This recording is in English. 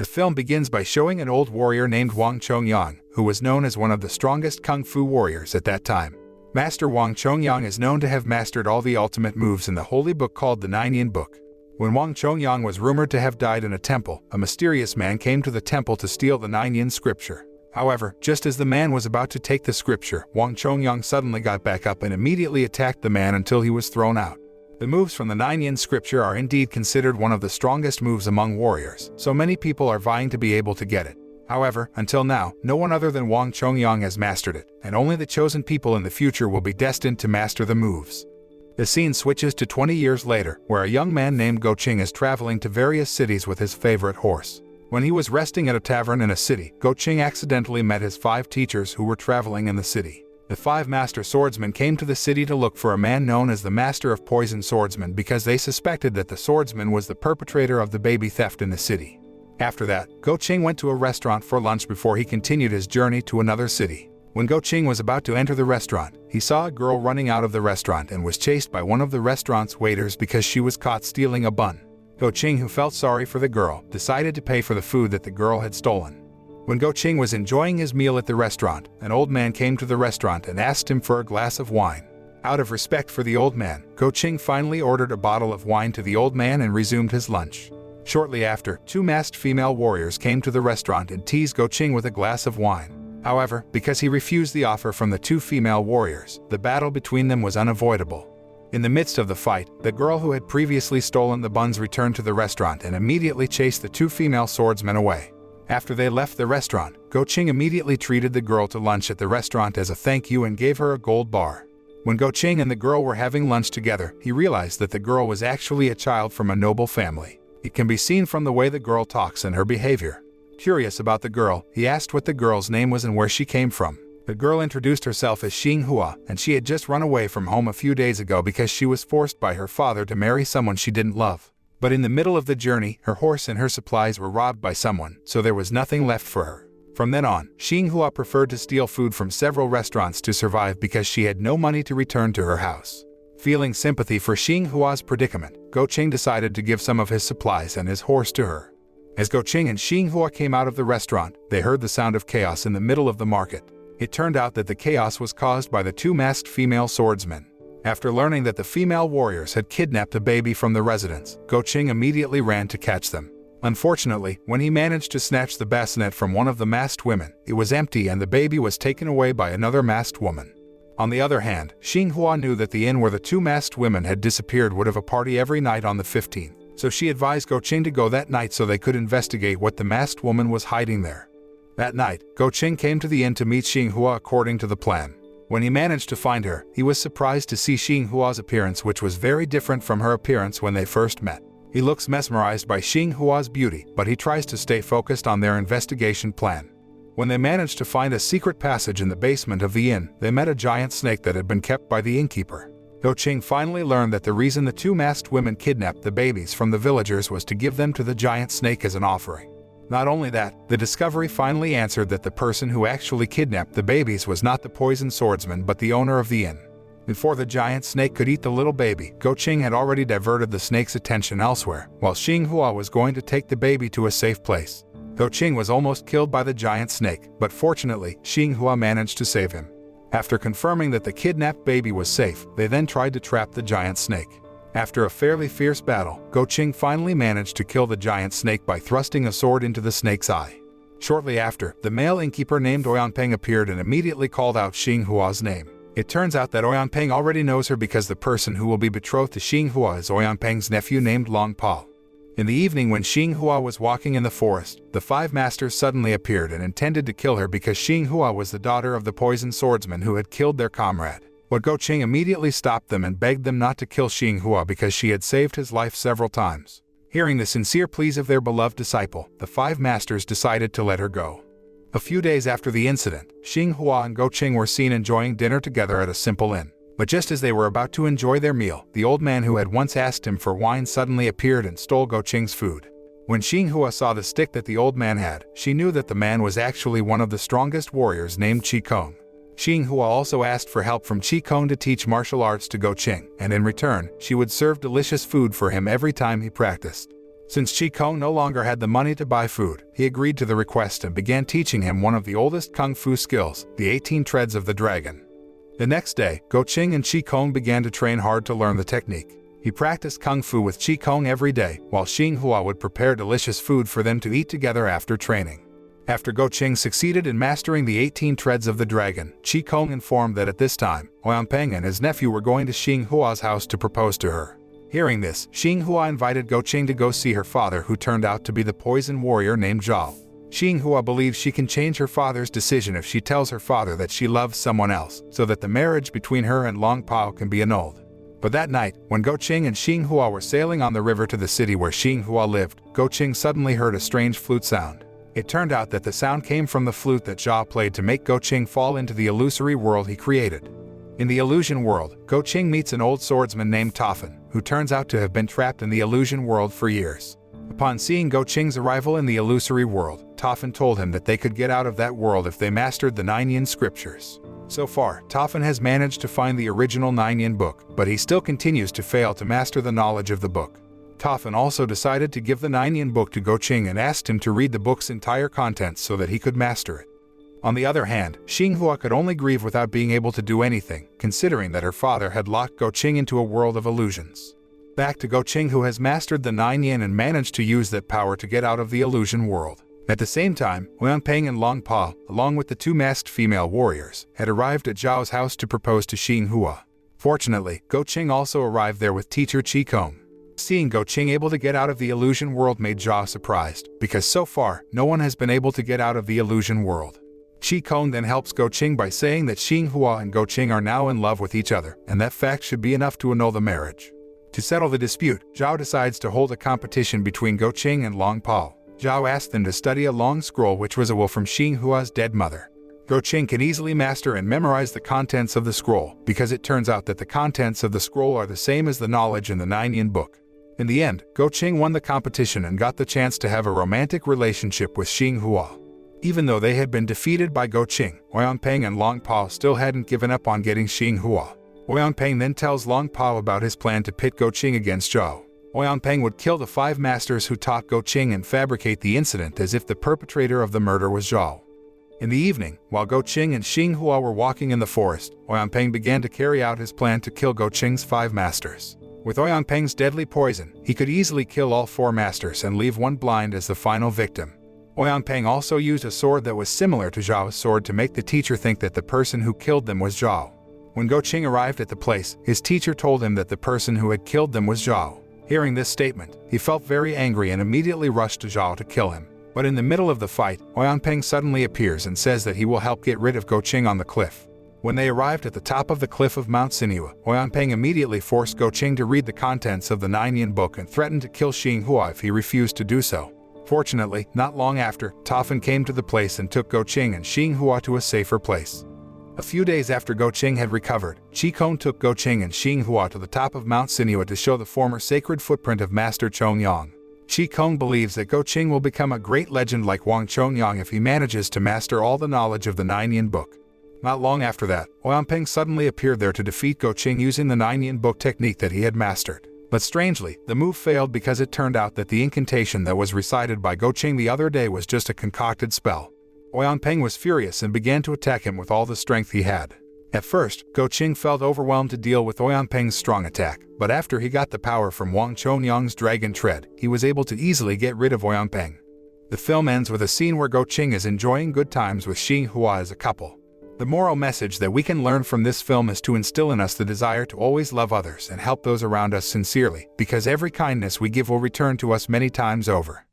film begins by showing an old warrior named Wang Chongyang, who was known as one of the strongest kung fu warriors at that time. Master Wang Chongyang is known to have mastered all the ultimate moves in the holy book called the Nine Yin book. When Wang Chongyang was rumored to have died in a temple, a mysterious man came to the temple to steal the Nine Yin scripture. However, just as the man was about to take the scripture, Wang Chongyang suddenly got back up and immediately attacked the man until he was thrown out. The moves from the Nine Yin scripture are indeed considered one of the strongest moves among warriors, so many people are vying to be able to get it. However, until now, no one other than Wang Chongyang has mastered it, and only the chosen people in the future will be destined to master the moves. The scene switches to 20 years later, where a young man named Goching is traveling to various cities with his favorite horse. When he was resting at a tavern in a city, Goching accidentally met his 5 teachers who were traveling in the city. The 5 master swordsmen came to the city to look for a man known as the Master of Poison Swordsman because they suspected that the swordsman was the perpetrator of the baby theft in the city. After that, Goching went to a restaurant for lunch before he continued his journey to another city. When Goching was about to enter the restaurant, he saw a girl running out of the restaurant and was chased by one of the restaurant's waiters because she was caught stealing a bun. Goching, who felt sorry for the girl, decided to pay for the food that the girl had stolen. When Goching was enjoying his meal at the restaurant, an old man came to the restaurant and asked him for a glass of wine. Out of respect for the old man, Goching finally ordered a bottle of wine to the old man and resumed his lunch. Shortly after, 2 masked female warriors came to the restaurant and teased Goching with a glass of wine. However, because he refused the offer from the 2 female warriors, the battle between them was unavoidable. In the midst of the fight, the girl who had previously stolen the buns returned to the restaurant and immediately chased the 2 female swordsmen away. After they left the restaurant, Goching immediately treated the girl to lunch at the restaurant as a thank you and gave her a gold bar. When Goching and the girl were having lunch together, he realized that the girl was actually a child from a noble family. It can be seen from the way the girl talks and her behavior. Curious about the girl, he asked what the girl's name was and where she came from. The girl introduced herself as Xinhwa, and she had just run away from home a few days ago because she was forced by her father to marry someone she didn't love. But in the middle of the journey, her horse and her supplies were robbed by someone, so there was nothing left for her. From then on, Xinhua preferred to steal food from several restaurants to survive because she had no money to return to her house. Feeling sympathy for Xinhua's predicament, Goching decided to give some of his supplies and his horse to her. As Goching and Xinhua came out of the restaurant, they heard the sound of chaos in the middle of the market. It turned out that the chaos was caused by the 2 masked female swordsmen. After learning that the female warriors had kidnapped a baby from the residence, Goching immediately ran to catch them. Unfortunately, when he managed to snatch the bassinet from one of the masked women, it was empty and the baby was taken away by another masked woman. On the other hand, Xinhua knew that the inn where the 2 masked women had disappeared would have a party every night on the 15th, so she advised Goching to go that night so they could investigate what the masked woman was hiding there. That night, Goching came to the inn to meet Xinhua according to the plan. When he managed to find her, he was surprised to see Xinhua's appearance, which was very different from her appearance when they first met. He looks mesmerized by Xinhua's beauty, but he tries to stay focused on their investigation plan. When they managed to find a secret passage in the basement of the inn, they met a giant snake that had been kept by the innkeeper. Goching finally learned that the reason the 2 masked women kidnapped the babies from the villagers was to give them to the giant snake as an offering. Not only that, the discovery finally answered that the person who actually kidnapped the babies was not the poison swordsman but the owner of the inn. Before the giant snake could eat the little baby, Goching had already diverted the snake's attention elsewhere, while Xinhua was going to take the baby to a safe place. Goching was almost killed by the giant snake, but fortunately, Xinhua managed to save him. After confirming that the kidnapped baby was safe, they then tried to trap the giant snake. After a fairly fierce battle, Goching finally managed to kill the giant snake by thrusting a sword into the snake's eye. Shortly after, the male innkeeper named Ouyang Feng appeared and immediately called out Xinhua's name. It turns out that Ouyang Feng already knows her because the person who will be betrothed to Xinhua is Ouyang Feng's nephew named Long Pao. In the evening when Xinhua was walking in the forest, the 5 masters suddenly appeared and intended to kill her because Xinhua was the daughter of the poison swordsman who had killed their comrade. But Goching immediately stopped them and begged them not to kill Xinhua because she had saved his life several times. Hearing the sincere pleas of their beloved disciple, the 5 masters decided to let her go. A few days after the incident, Xinhua and Goching were seen enjoying dinner together at a simple inn. But just as they were about to enjoy their meal, the old man who had once asked him for wine suddenly appeared and stole Goching's food. When Xinhua saw the stick that the old man had, she knew that the man was actually one of the strongest warriors named Qigong. Xinhua also asked for help from Qigong to teach martial arts to Goching, and in return, she would serve delicious food for him every time he practiced. Since Qi Kong no longer had the money to buy food, he agreed to the request and began teaching him one of the oldest kung fu skills, the 18 treads of the dragon. The next day, Goching and Qi Kong began to train hard to learn the technique. He practiced kung fu with Qi Kong every day, while Xinhwa would prepare delicious food for them to eat together after training. After Goching succeeded in mastering the 18 treads of the dragon, Qi Kong informed that at this time, Ouyang Feng and his nephew were going to Xinhua's house to propose to her. Hearing this, Xinhua invited Goching to go see her father, who turned out to be the poison warrior named Zhou. Xinhua believes she can change her father's decision if she tells her father that she loves someone else, so that the marriage between her and Long Pao can be annulled. But that night, when Goching and Xinhua were sailing on the river to the city where Xinhua lived, Goching suddenly heard a strange flute sound. It turned out that the sound came from the flute that Zhou played to make Goching fall into the illusory world he created. In the illusion world, Goching meets an old swordsman named Toffen, who turns out to have been trapped in the illusion world for years. Upon seeing Goching's arrival in the illusory world, Toffen told him that they could get out of that world if they mastered the Nine Yin scriptures. So far, Toffen has managed to find the original Nine Yin book, but he still continues to fail to master the knowledge of the book. Toffen also decided to give the Nine Yin book to Goching and asked him to read the book's entire contents so that he could master it. On the other hand, Xinhua could only grieve without being able to do anything, considering that her father had locked Goching into a world of illusions. Back to Goching, who has mastered the Nine Yin and managed to use that power to get out of the illusion world. At the same time, Ouyang Feng and Long Pao, along with the two masked female warriors, had arrived at Zhao's house to propose to Xinhua. Fortunately, Goching also arrived there with teacher Qi Kong. Seeing Goching able to get out of the illusion world made Zhou surprised, because so far, no one has been able to get out of the illusion world. Qi Kong then helps Goching by saying that Xinhua and Goching are now in love with each other, and that fact should be enough to annul the marriage. To settle the dispute, Zhou decides to hold a competition between Goching and Long Pao. Zhou asked them to study a long scroll which was a will from Xinhua's dead mother. Goching can easily master and memorize the contents of the scroll, because it turns out that the contents of the scroll are the same as the knowledge in the Nine Yin book. In the end, Goching won the competition and got the chance to have a romantic relationship with Xinhua. Even though they had been defeated by Goching, Ouyang Feng and Long Pao still hadn't given up on getting Xinhua. Ouyang Feng then tells Long Pao about his plan to pit Goching against Zhou. Ouyang Feng would kill the 5 masters who taught Goching and fabricate the incident as if the perpetrator of the murder was Zhou. In the evening, while Goching and Xinhua were walking in the forest, Ouyang Feng began to carry out his plan to kill Goching's 5 masters. With Ouyang Feng's deadly poison, he could easily kill all 4 masters and leave one blind as the final victim. Ouyang Feng also used a sword that was similar to Zhao's sword to make the teacher think that the person who killed them was Zhou. When Goching arrived at the place, his teacher told him that the person who had killed them was Zhou. Hearing this statement, he felt very angry and immediately rushed to Zhou to kill him. But in the middle of the fight, Ouyang Feng suddenly appears and says that he will help get rid of Goching on the cliff. When they arrived at the top of the cliff of Mount Xinhwa, Ouyang Feng immediately forced Goching to read the contents of the Nine Yin book and threatened to kill Xinhua if he refused to do so. Fortunately, not long after, Toffen came to the place and took Goching and Xinhua to a safer place. A few days after Goching had recovered, Qi Kong took Goching and Xinhua to the top of Mount Xinhwa to show the former sacred footprint of Master Chongyang. Qi Kong believes that Goching will become a great legend like Wang Chongyang if he manages to master all the knowledge of the Nine Yin book. Not long after that, Ouyang Feng suddenly appeared there to defeat Goching using the Nine Yin book technique that he had mastered. But strangely, the move failed because it turned out that the incantation that was recited by Goching the other day was just a concocted spell. Ouyang Feng was furious and began to attack him with all the strength he had. At first, Goching felt overwhelmed to deal with Ouyang Feng's strong attack, but after he got the power from Wang Chongyang's dragon tread, he was able to easily get rid of Ouyang Feng. The film ends with a scene where Goching is enjoying good times with Xinhua as a couple. The moral message that we can learn from this film is to instill in us the desire to always love others and help those around us sincerely, because every kindness we give will return to us many times over.